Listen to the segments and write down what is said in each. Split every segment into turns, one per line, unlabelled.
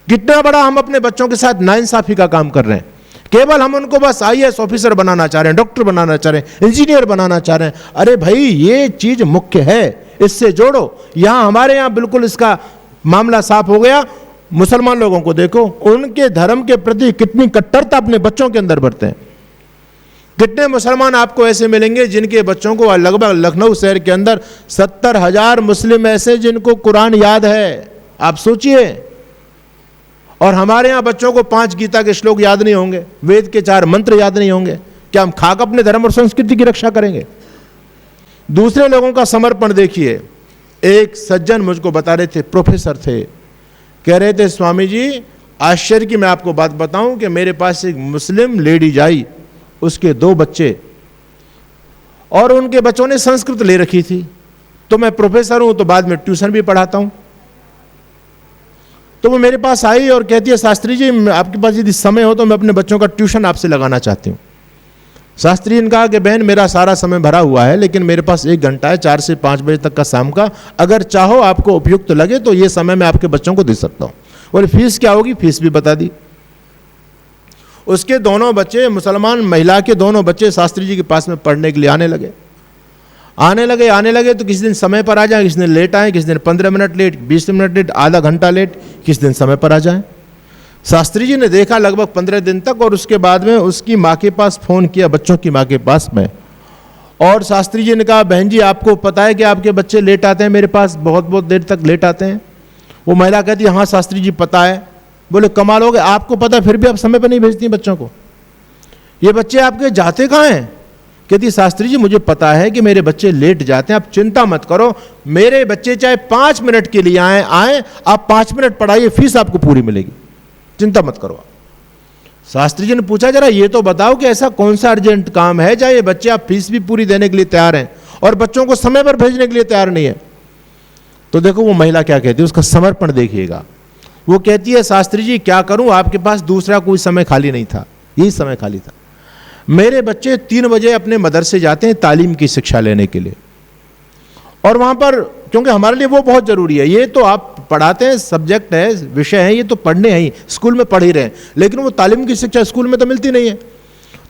कितना बड़ा हम अपने बच्चों के साथ नाइंसाफी का काम कर रहे हैं। केवल हम उनको बस IAS ऑफिसर बनाना चाह रहे हैं, डॉक्टर बनाना चाह रहे हैं, इंजीनियर बनाना चाह रहे हैं। अरे भाई, ये चीज मुख्य है, इससे जोड़ो। यहां हमारे यहां बिल्कुल इसका मामला साफ हो गया। मुसलमान लोगों को देखो, उनके धर्म के प्रति कितनी कट्टरता अपने बच्चों के अंदर बढ़ते हैं। कितने मुसलमान आपको ऐसे मिलेंगे जिनके बच्चों को, लगभग लखनऊ शहर के अंदर 70,000 मुस्लिम ऐसे जिनको कुरान याद है, आप सोचिए। और हमारे यहां बच्चों को 5 गीता के श्लोक याद नहीं होंगे, वेद के 4 मंत्र याद नहीं होंगे। क्या हम खाक अपने धर्म और संस्कृति की रक्षा करेंगे? दूसरे लोगों का समर्पण देखिए। एक सज्जन मुझको बता रहे थे, प्रोफेसर थे, कह रहे थे, स्वामी जी आश्चर्य की मैं आपको बात बताऊं कि मेरे पास एक मुस्लिम लेडीज आई, उसके 2 बच्चे, और उनके बच्चों ने संस्कृत ले रखी थी। तो मैं प्रोफेसर हूं, तो बाद में ट्यूशन भी पढ़ाता हूं। तो वो मेरे पास आई और कहती है, शास्त्री जी आपके पास यदि समय हो तो मैं अपने बच्चों का ट्यूशन आपसे लगाना चाहती हूं। शास्त्री जी ने कहा कि बहन, मेरा सारा समय भरा हुआ है, लेकिन मेरे पास 1 घंटा है, 4 से 5 बजे तक का शाम का। अगर चाहो, आपको उपयुक्त लगे तो ये समय मैं आपके बच्चों को दे सकता हूं। और फीस क्या होगी, फीस भी बता दी। उसके दोनों बच्चे, मुसलमान महिला के दोनों बच्चे शास्त्री जी के पास में पढ़ने के लिए आने लगे तो किसी दिन समय पर आ जाए, किसी दिन लेट आए, किसी दिन 15 मिनट लेट, 20 मिनट लेट, आधा घंटा लेट, किसी दिन समय पर आ जाए। शास्त्री जी ने देखा लगभग 15 दिन तक, और उसके बाद में उसकी माँ के पास फोन किया, बच्चों की माँ के पास में, और शास्त्री जी ने कहा, बहन जी आपको पता है कि आपके बच्चे लेट आते हैं मेरे पास, बहुत बहुत देर तक लेट आते हैं। वो महिला कहती है, हाँ शास्त्री जी पता है। बोले कमाल हो गए, आपको पता फिर भी आप समय पर नहीं भेजती बच्चों को, ये बच्चे आपके जाते कहाँ हैं? कहती शास्त्री जी मुझे पता है कि मेरे बच्चे लेट जाते हैं, आप चिंता मत करो, मेरे बच्चे चाहे 5 मिनट के लिए आए, आप 5 मिनट पढ़ाइए, फीस आपको पूरी मिलेगी, चिंता मत करो। शास्त्री जी ने पूछा, जरा ये तो बताओ कि ऐसा कौन सा अर्जेंट काम है जहां ये बच्चे आप फीस भी पूरी देने के लिए तैयार हैं और बच्चों को समय पर भेजने के लिए तैयार नहीं है? तो देखो वो महिला क्या कहती है, उसका समर्पण देखिएगा। वो कहती है, शास्त्री जी क्या करूं, आपके पास दूसरा कोई समय खाली नहीं था, यही समय खाली था। मेरे बच्चे 3 बजे अपने मदरसे जाते हैं तालीम की शिक्षा लेने के लिए, और वहां पर, क्योंकि हमारे लिए वो बहुत जरूरी है, ये तो आप पढ़ाते हैं, सब्जेक्ट है, विषय है, ये तो पढ़ने हैं ही, स्कूल में पढ़ ही रहे हैं, लेकिन वो तालीम की शिक्षा स्कूल में तो मिलती नहीं है।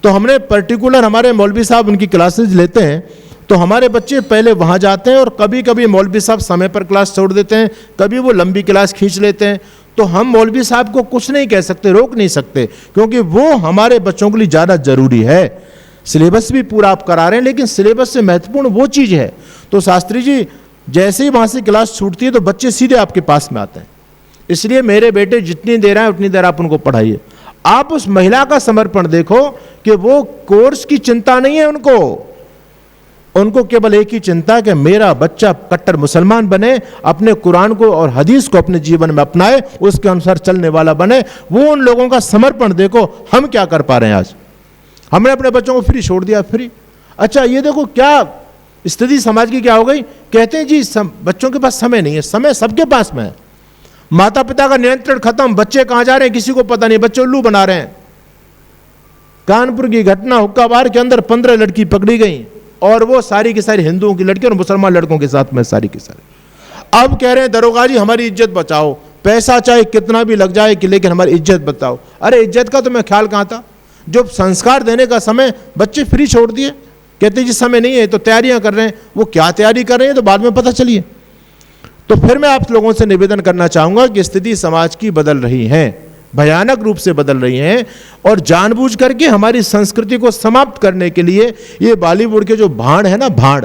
तो हमने पर्टिकुलर, हमारे मौलवी साहब उनकी क्लासेज लेते हैं, तो हमारे बच्चे पहले वहां जाते हैं, और कभी कभी मौलवी साहब समय पर क्लास छोड़ देते हैं, कभी वो लंबी क्लास खींच लेते हैं। तो हम मौलवी साहब को कुछ नहीं कह सकते, रोक नहीं सकते, क्योंकि वो हमारे बच्चों के लिए ज़्यादा जरूरी है। सिलेबस भी पूरा आप करा रहे हैं, लेकिन सिलेबस से महत्वपूर्ण वो चीज़ है। तो शास्त्री जी जैसे ही वहाँ से क्लास छूटती है तो बच्चे सीधे आपके पास में आते हैं। इसलिए मेरे बेटे जितनी देर आए उतनी देर आप उनको पढ़ाइए। आप उस महिला का समर्पण देखो कि वो कोर्स की चिंता नहीं है उनको केवल एक ही चिंता कि मेरा बच्चा कट्टर मुसलमान बने, अपने कुरान को और हदीस को अपने जीवन में अपनाए, उसके अनुसार चलने वाला बने। वो उन लोगों का समर्पण देखो। हम क्या कर पा रहे हैं आज? हमने अपने बच्चों को फ्री छोड़ दिया, फ्री। अच्छा ये देखो क्या स्थिति समाज की क्या हो गई। कहते हैं जी बच्चों के पास समय नहीं है। समय सबके पास में है, माता पिता का नियंत्रण खत्म, बच्चे कहां जा रहे हैं किसी को पता नहीं, बच्चे उल्लू बना रहे हैं। कानपुर की घटना, हुक्का बार के अंदर 15 लड़की पकड़ी गई, और वो सारी की सारी हिंदुओं की लड़की और मुसलमान लड़कों के साथ में सारी की सारी। अब कह रहे हैं दरोगा जी हमारी इज्जत बचाओ, पैसा चाहे कितना भी लग जाए कि लेकिन हमारी इज्जत बचाओ। अरे इज्जत का तो मैं ख्याल कहां था? जो संस्कार देने का समय बच्चे फ्री छोड़ दिए, कहते जी समय नहीं है, तो तैयारियां कर रहे हैं। वो क्या तैयारी कर रहे हैं तो बाद में पता चलिए। तो फिर मैं आप लोगों से निवेदन करना चाहूंगा कि स्थिति समाज की बदल रही है, भयानक रूप से बदल रही हैं, और जानबूझ करके हमारी संस्कृति को समाप्त करने के लिए ये बॉलीवुड के जो भाड़ है ना, भाड़,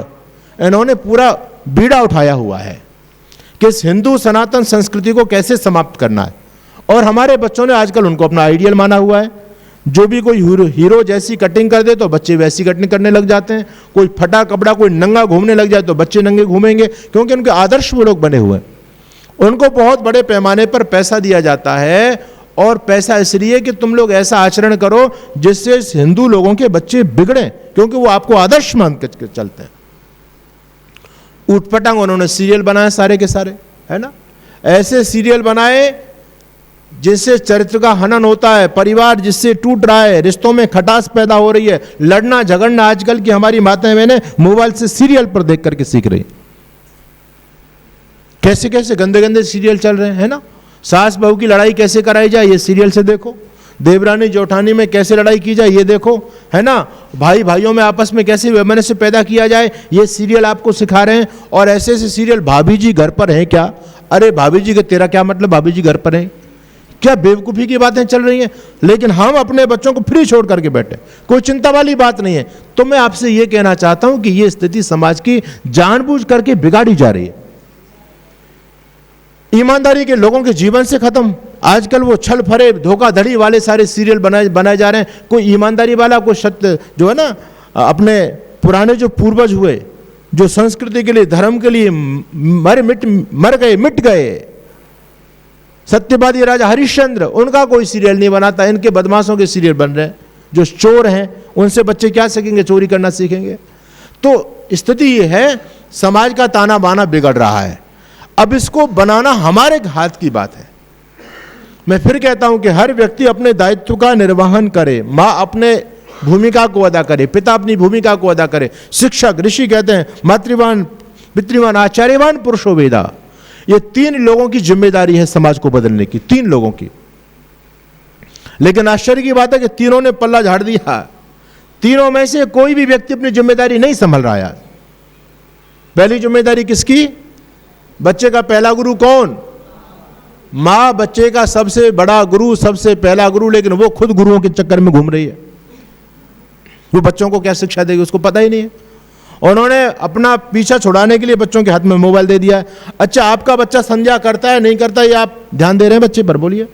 इन्होंने पूरा बीड़ा उठाया हुआ है कि इस हिंदू सनातन संस्कृति को कैसे समाप्त करना है। और हमारे बच्चों ने आजकल उनको अपना आइडियल माना हुआ है। जो भी कोई हीरो जैसी कटिंग कर दे तो बच्चे वैसी कटिंग करने लग जाते हैं। कोई फटा कपड़ा, कोई नंगा घूमने लग जाए तो बच्चे नंगे घूमेंगे, क्योंकि उनके आदर्श वो लोग बने हुए हैं। उनको बहुत बड़े पैमाने पर पैसा दिया जाता है, और पैसा इसलिए कि तुम लोग ऐसा आचरण करो जिससे हिंदू लोगों के बच्चे बिगड़े, क्योंकि वो आपको आदर्श मान के चलते हैं। ऊटपटांग उन्होंने सीरियल बनाए सारे के सारे, है ना, ऐसे सीरियल बनाए जिससे चरित्र का हनन होता है, परिवार जिससे टूट रहा है, रिश्तों में खटास पैदा हो रही है, लड़ना झगड़ना आजकल की हमारी माताएं बहनें मोबाइल से सीरियल पर देख करके सीख रही। कैसे कैसे गंदे गंदे सीरियल चल रहे हैं, है ना। सास बहू की लड़ाई कैसे कराई जाए ये सीरियल से देखो, देवरानी जेठानी में कैसे लड़ाई की जाए ये देखो, है ना, भाई भाइयों में आपस में कैसे वैमनस्य पैदा किया जाए ये सीरियल आपको सिखा रहे हैं। और ऐसे ऐसे सीरियल, भाभी जी घर पर हैं क्या, अरे भाभी जी का तेरा क्या मतलब, भाभी जी घर पर हैं क्या, बेवकूफ़ी की बातें चल रही हैं। लेकिन हम अपने बच्चों को फ्री छोड़ करके बैठे, कोई चिंता वाली बात नहीं है। तो मैं आपसे ये कहना चाहता हूं कि ये स्थिति समाज की जानबूझ करके बिगाड़ी जा रही है। ईमानदारी के लोगों के जीवन से खत्म, आजकल वो छल फरे धोखाधड़ी वाले सारे सीरियल बनाए जा रहे हैं। कोई ईमानदारी वाला, कोई सत्य जो है ना, अपने पुराने जो पूर्वज हुए, जो संस्कृति के लिए, धर्म के लिए मर गए, मिट गए, सत्यवादी राजा हरिश्चंद्र, उनका कोई सीरियल नहीं बनाता। इनके बदमाशों के सीरियल बन रहे हैं। जो चोर हैं उनसे बच्चे क्या सीखेंगे, चोरी करना सीखेंगे। तो स्थिति ये है, समाज का ताना बाना बिगड़ रहा है। अब इसको बनाना हमारे हाथ की बात है। मैं फिर कहता हूं कि हर व्यक्ति अपने दायित्व का निर्वहन करे, माँ अपने भूमिका को अदा करे, पिता अपनी भूमिका को अदा करे, शिक्षक, ऋषि कहते हैं मातृवान पितृवान आचार्यवान पुरुषो वेदा। ये 3 लोगों की जिम्मेदारी है समाज को बदलने की, 3 लोगों की। लेकिन आश्चर्य की बात है कि तीनों ने पल्ला झाड़ दिया। तीनों में से कोई भी व्यक्ति अपनी जिम्मेदारी नहीं संभल रहा है। पहली जिम्मेदारी किसकी, बच्चे का पहला गुरु कौन, मां बच्चे का सबसे बड़ा गुरु, सबसे पहला गुरु, लेकिन वो खुद गुरुओं के चक्कर में घूम रही है। वो बच्चों को क्या शिक्षा देगी उसको पता ही नहीं है। उन्होंने अपना पीछा छुड़ाने के लिए बच्चों के हाथ में मोबाइल दे दिया है। अच्छा, आपका बच्चा संध्या करता है नहीं करता, ये आप ध्यान दे रहे हैं बच्चे पर, बोलिए।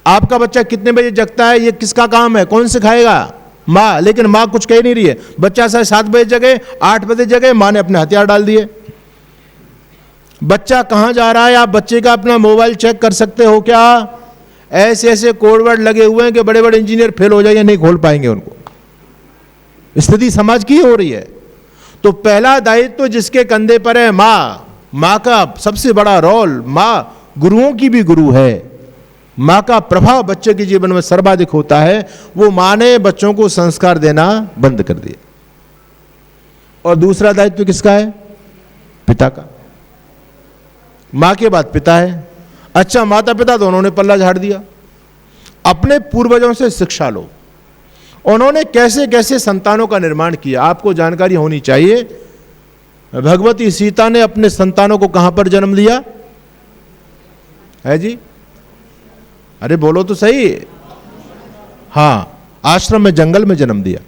आपका बच्चा कितने बजे जगता है ये किसका काम है, कौन सिखाएगा, माँ। लेकिन माँ कुछ कह नहीं रही है। बच्चा शायद 7 बजे जगे, 8 बजे जगे, माँ ने अपने हथियार डाल दिए। बच्चा कहां जा रहा है, आप बच्चे का अपना मोबाइल चेक कर सकते हो क्या? ऐसे ऐसे कोडवर्ड लगे हुए हैं कि बड़े बड़े इंजीनियर फेल हो जाएंगे, नहीं खोल पाएंगे उनको। स्थिति समाज की हो रही है। तो पहला दायित्व जिसके कंधे पर है, माँ का सबसे बड़ा रोल, माँ गुरुओं की भी गुरु है। माँ का प्रभाव बच्चे के जीवन में सर्वाधिक होता है। वो माँ ने बच्चों को संस्कार देना बंद कर दिया। और दूसरा दायित्व किसका है, पिता का। माँ के बाद पिता है। अच्छा, माता पिता दोनों ने पल्ला झाड़ दिया। अपने पूर्वजों से शिक्षा लो, उन्होंने कैसे कैसे संतानों का निर्माण किया, आपको जानकारी होनी चाहिए। भगवती सीता ने अपने संतानों को कहां पर जन्म दिया है जी? अरे बोलो तो सही। हां, आश्रम में, जंगल में जन्म दिया।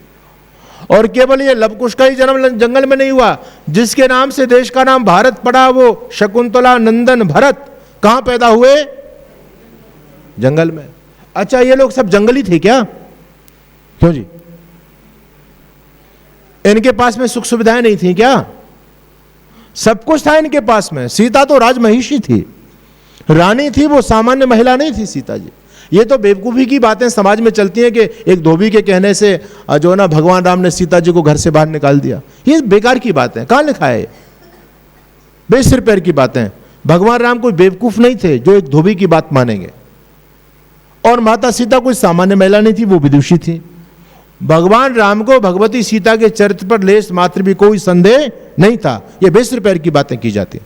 और केवल ये लवकुश का ही जन्म जंगल में नहीं हुआ, जिसके नाम से देश का नाम भारत पड़ा, वो शकुंतला नंदन भरत कहां पैदा हुए? जंगल में। अच्छा, ये लोग सब जंगली थे क्या? क्यों जी? इनके पास में सुख सुविधाएं नहीं थी क्या? सब कुछ था इनके पास में। सीता तो राजमहिषी थी, रानी थी, वो सामान्य महिला नहीं थी सीता जी। ये तो बेवकूफ़ी की बातें समाज में चलती हैं कि एक धोबी के कहने से जो है ना भगवान राम ने सीता जी को घर से बाहर निकाल दिया। ये बेकार की बातें, कहाँ लिखा है? बेसिर पैर की बातें। भगवान राम कोई बेवकूफ़ नहीं थे जो एक धोबी की बात मानेंगे। और माता सीता कोई सामान्य महिला नहीं थी, वो विदुषी थी। भगवान राम को भगवती सीता के चरित्र पर लेस मात्र भी कोई संदेह नहीं था। ये बेसिर पैर की बातें की जाती।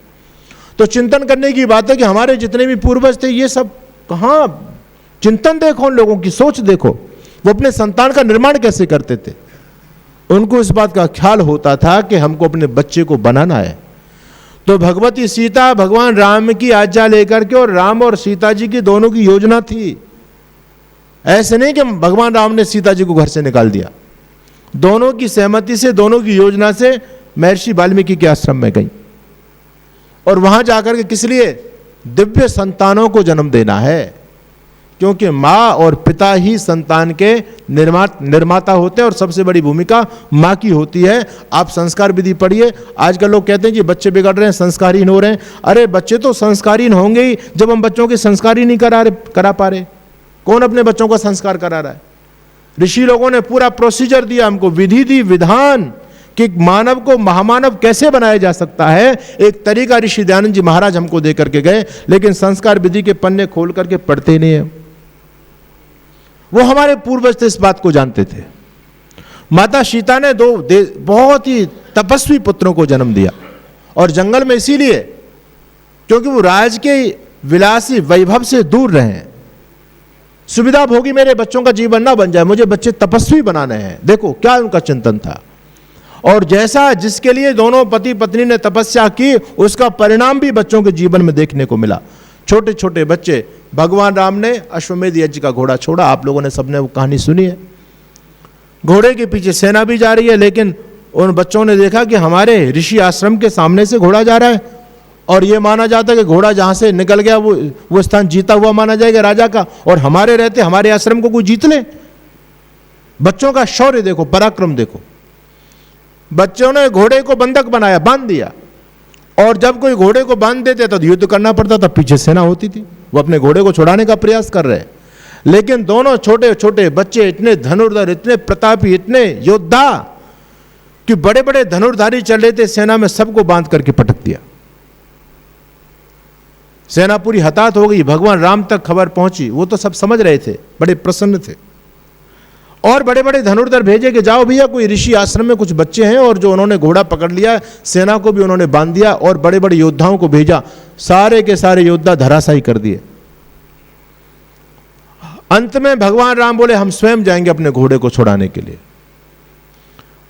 तो चिंतन करने की बात है कि हमारे जितने भी पूर्वज थे, ये सब कहाँ, चिंतन देखो, उन लोगों की सोच देखो, वो अपने संतान का निर्माण कैसे करते थे। उनको इस बात का ख्याल होता था कि हमको अपने बच्चे को बनाना है। तो भगवती सीता भगवान राम की आज्ञा लेकर के, और राम और सीता जी की दोनों की योजना थी। ऐसे नहीं कि भगवान राम ने सीता जी को घर से निकाल दिया। दोनों की सहमति से, दोनों की योजना से महर्षि वाल्मीकि के आश्रम में गई, और वहां जाकर के किस लिए? दिव्य संतानों को जन्म देना है। क्योंकि माँ और पिता ही संतान के निर्माता होते हैं, और सबसे बड़ी भूमिका माँ की होती है। आप संस्कार विधि पढ़िए। आजकल लोग कहते हैं कि बच्चे बिगड़ रहे हैं, संस्कारहीन हो रहे हैं। अरे बच्चे तो संस्कारहीन होंगे ही जब हम बच्चों के संस्कार ही नहीं करा पा रहे। कौन अपने बच्चों का संस्कार करा रहा है? ऋषि लोगों ने पूरा प्रोसीजर दिया हमको, विधि दी, विधान, कि मानव को महामानव कैसे बनाया जा सकता है। एक तरीका ऋषि दयानंद जी महाराज हमको दे करके गए, लेकिन संस्कार विधि के पन्ने खोल करके पढ़ते नहीं है। वो हमारे पूर्वज थे, इस बात को जानते थे। माता सीता ने बहुत ही तपस्वी पुत्रों को जन्म दिया, और जंगल में इसीलिए क्योंकि वो राज के विलासी वैभव से दूर रहें। सुविधा भोगी मेरे बच्चों का जीवन ना बन जाए, मुझे बच्चे तपस्वी बनाने हैं। देखो क्या उनका चिंतन था। और जैसा जिसके लिए दोनों पति पत्नी ने तपस्या की, उसका परिणाम भी बच्चों के जीवन में देखने को मिला। छोटे छोटे बच्चे, भगवान राम ने अश्वमेध यज्ञ का घोड़ा छोड़ा, आप लोगों ने सबने वो कहानी सुनी है। घोड़े के पीछे सेना भी जा रही है, लेकिन उन बच्चों ने देखा कि हमारे ऋषि आश्रम के सामने से घोड़ा जा रहा है, और ये माना जाता है कि घोड़ा जहां से निकल गया वो स्थान जीता हुआ माना जाएगा राजा का, और हमारे रहते हमारे आश्रम को कोई जीत ले। बच्चों का शौर्य देखो, पराक्रम देखो। बच्चों ने घोड़े को बंधक बनाया, बांध दिया, और जब कोई घोड़े को बांध देते तो युद्ध करना पड़ता था, पीछे सेना होती थी, वो अपने घोड़े को छुड़ाने का प्रयास कर रहे हैं। लेकिन दोनों छोटे छोटे बच्चे इतने धनुर्धर, इतने प्रतापी, इतने योद्धा कि बड़े बड़े धनुर्धारी चल रहे थे, सेना में सबको बांध करके पटक दिया। सेना पूरी हताहत हो गई। भगवान राम तक खबर पहुंची, वो तो सब समझ रहे थे, बड़े प्रसन्न थे, और बड़े बड़े धनुर्धर भेजे कि जाओ भैया, कोई ऋषि आश्रम में कुछ बच्चे हैं, और जो उन्होंने घोड़ा पकड़ लिया, सेना को भी उन्होंने बांध दिया, और बड़े बड़े योद्धाओं को भेजा, सारे के सारे योद्धा धराशायी कर दिए। अंत में भगवान राम बोले हम स्वयं जाएंगे अपने घोड़े को छुड़ाने के लिए।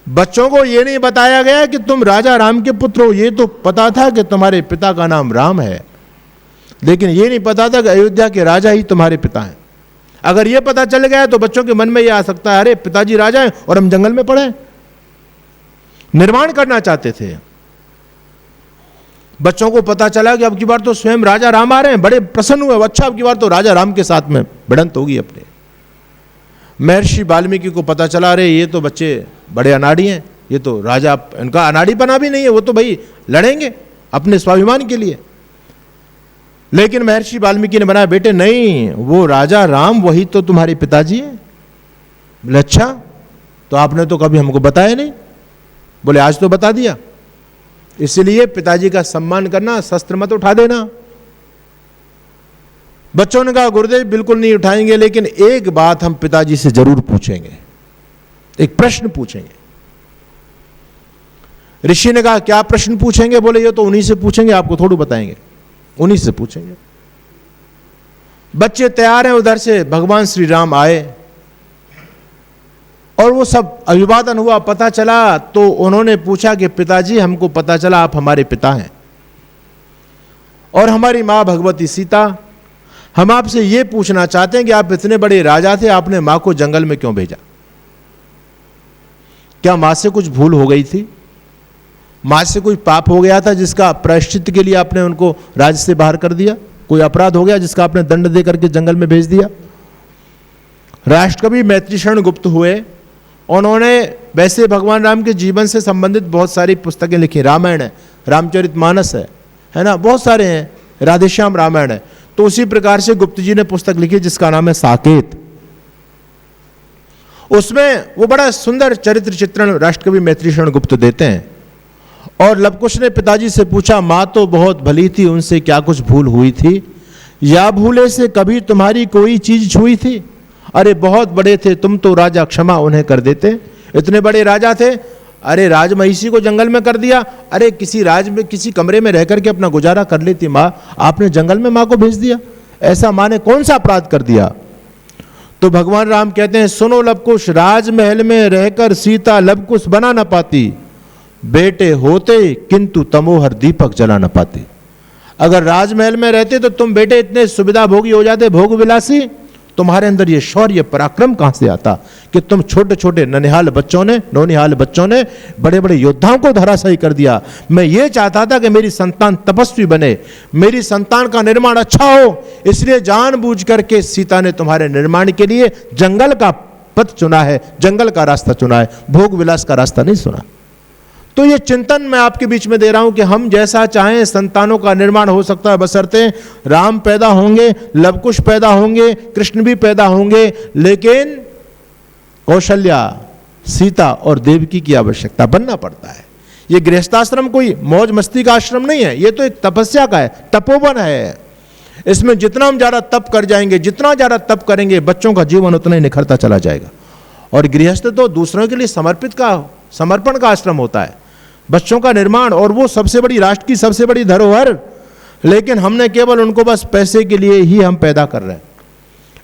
बच्चों को यह नहीं बताया गया कि तुम राजा राम के पुत्र हो, ये तो पता था कि तुम्हारे पिता का नाम राम है, लेकिन यह नहीं पता था कि अयोध्या के राजा ही तुम्हारे पिता हैं। अगर यह पता चल गया तो बच्चों के मन में यह आ सकता है, अरे पिताजी राजा हैं और हम जंगल में पड़े। निर्माण करना चाहते थे। बच्चों को पता चला कि अब की बार तो स्वयं राजा राम आ रहे हैं, बड़े प्रसन्न हुए, अच्छा अब की बार तो राजा राम के साथ में भिड़ंत होगी अपने। महर्षि वाल्मीकि को पता चला, अरे ये तो बच्चे बड़े अनाड़ी हैं, ये तो राजा, इनका अनाड़ीपना भी नहीं है, वो तो भाई लड़ेंगे अपने स्वाभिमान के लिए। लेकिन महर्षि वाल्मीकि ने बनाया, बेटे नहीं, वो राजा राम वही तो तुम्हारे पिताजी हैं। बोले अच्छा, तो आपने तो कभी हमको बताया नहीं। बोले आज तो बता दिया। इसलिए पिताजी का सम्मान करना, शस्त्र मत उठा देना। बच्चों ने कहा गुरुदेव बिल्कुल नहीं उठाएंगे, लेकिन एक बात हम पिताजी से जरूर पूछेंगे, एक प्रश्न पूछेंगे। ऋषि ने कहा क्या प्रश्न पूछेंगे? बोले ये तो उन्हीं से पूछेंगे, आपको थोड़ा बताएंगे, उन्हीं से पूछेंगे। बच्चे तैयार हैं, उधर से भगवान श्री राम आए और वो सब अभिवादन हुआ। पता चला तो उन्होंने पूछा कि पिताजी हमको पता चला आप हमारे पिता हैं और हमारी मां भगवती सीता, हम आपसे ये पूछना चाहते हैं कि आप इतने बड़े राजा थे, आपने मां को जंगल में क्यों भेजा? क्या मां से कुछ भूल हो गई थी? मां से कोई पाप हो गया था जिसका प्रायश्चित के लिए आपने उनको राज्य से बाहर कर दिया? कोई अपराध हो गया जिसका आपने दंड दे करके जंगल में भेज दिया? राष्ट्रकवि मैत्रीशरण गुप्त हुए, उन्होंने वैसे भगवान राम के जीवन से संबंधित बहुत सारी पुस्तकें लिखी। रामायण है, रामचरितमानस है ना, बहुत सारे हैं, राधेश्याम रामायण है। तो उसी प्रकार से गुप्त जी ने पुस्तक लिखी जिसका नाम है साकेत। उसमें वो बड़ा सुंदर चरित्र चित्रण राष्ट्रकवि मैत्रीशरण गुप्त देते हैं। और लवकुश ने पिताजी से पूछा, मां तो बहुत भली थी, उनसे क्या कुछ भूल हुई थी? या भूले से कभी तुम्हारी कोई चीज छुई थी? अरे बहुत बड़े थे तुम तो राजा, क्षमा उन्हें कर देते। इतने बड़े राजा थे, अरे राजमहिषी को जंगल में कर दिया। अरे किसी राज में किसी कमरे में रह करके अपना गुजारा कर लेती माँ, आपने जंगल में माँ को भेज दिया। ऐसा माँ ने कौन सा अपराध कर दिया? तो भगवान राम कहते हैं, सुनो लवकुश, राजमहल में रहकर सीता लवकुश बना न पाती, बेटे होते किंतु तमोहर दीपक जला न पाती। अगर राजमहल में रहते तो तुम बेटे इतने सुविधा भोगी हो जाते, भोग विलासी। तुम्हारे अंदर ये शौर्य पराक्रम कहां से आता कि तुम छोटे छोटे नौनिहाल बच्चों ने बड़े बड़े योद्धाओं को धराशायी कर दिया। मैं ये चाहता था कि मेरी संतान तपस्वी बने, मेरी संतान का निर्माण अच्छा हो, इसलिए जानबूझ करके सीता ने तुम्हारे निर्माण के लिए जंगल का पथ चुना है, जंगल का रास्ता चुना है, भोग विलास का रास्ता नहीं सुना। तो ये चिंतन मैं आपके बीच में दे रहा हूं कि हम जैसा चाहें संतानों का निर्माण हो सकता है, बशर्ते राम पैदा होंगे, लवकुश पैदा होंगे, कृष्ण भी पैदा होंगे, लेकिन कौशल्या, सीता और देवकी की आवश्यकता बनना पड़ता है। ये गृहस्थाश्रम कोई मौज मस्ती का आश्रम नहीं है, ये तो एक तपस्या का है, तपोवन है। इसमें जितना हम ज्यादा तप कर जाएंगे, जितना ज्यादा तप करेंगे, बच्चों का जीवन उतना ही निखरता चला जाएगा। और गृहस्थ तो दूसरों के लिए समर्पण का आश्रम होता है, बच्चों का निर्माण, और वो सबसे बड़ी राष्ट्र की सबसे बड़ी धरोहर लेकिन हमने केवल उनको बस पैसे के लिए ही हम पैदा कर रहे हैं।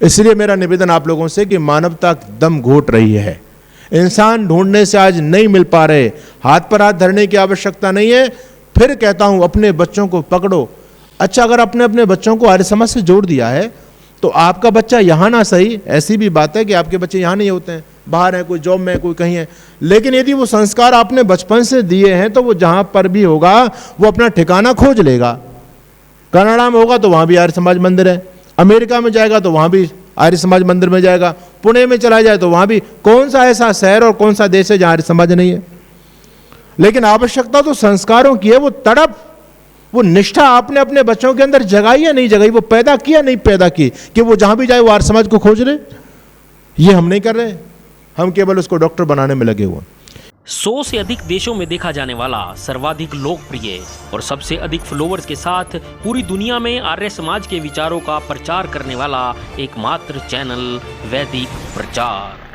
इसलिए मेरा निवेदन आप लोगों से कि मानवता दम घोट रही है, इंसान ढूंढने से आज नहीं मिल पा रहे, हाथ पर हाथ धरने की आवश्यकता नहीं है। फिर कहता हूं अपने बच्चों को पकड़ो। अच्छा, अगर आपने अपने बच्चों को आर्य समाज से जोड़ दिया है तो आपका बच्चा यहां ना सही, ऐसी भी बात है कि आपके बच्चे यहां नहीं होते हैं, बाहर है, कोई जॉब में है, कोई कहीं है, लेकिन यदि वो संस्कार आपने बचपन से दिए हैं तो वो जहां पर भी होगा वो अपना ठिकाना खोज लेगा। कनाडा में होगा तो वहां भी आर्य समाज मंदिर है, अमेरिका में जाएगा तो वहां भी आर्य समाज मंदिर में जाएगा, पुणे में चला जाए तो वहां भी। कौन सा ऐसा शहर और कौन सा देश है जहां आर्य समाज नहीं है? लेकिन आवश्यकता तो संस्कारों की है। वो तड़प, वो निष्ठा आपने अपने बच्चों के अंदर जगाई या नहीं जगाई, वो पैदा किया नहीं पैदा की, कि वो जहां भी जाए वो आर्य समाज को खोज ले। ये हम नहीं कर रहे, हम केवल उसको डॉक्टर बनाने में लगे हुए।
100 से अधिक देशों में देखा जाने वाला, सर्वाधिक लोकप्रिय और सबसे अधिक फॉलोअर्स के साथ पूरी दुनिया में आर्य समाज के विचारों का प्रचार करने वाला एकमात्र चैनल वैदिक प्रचार।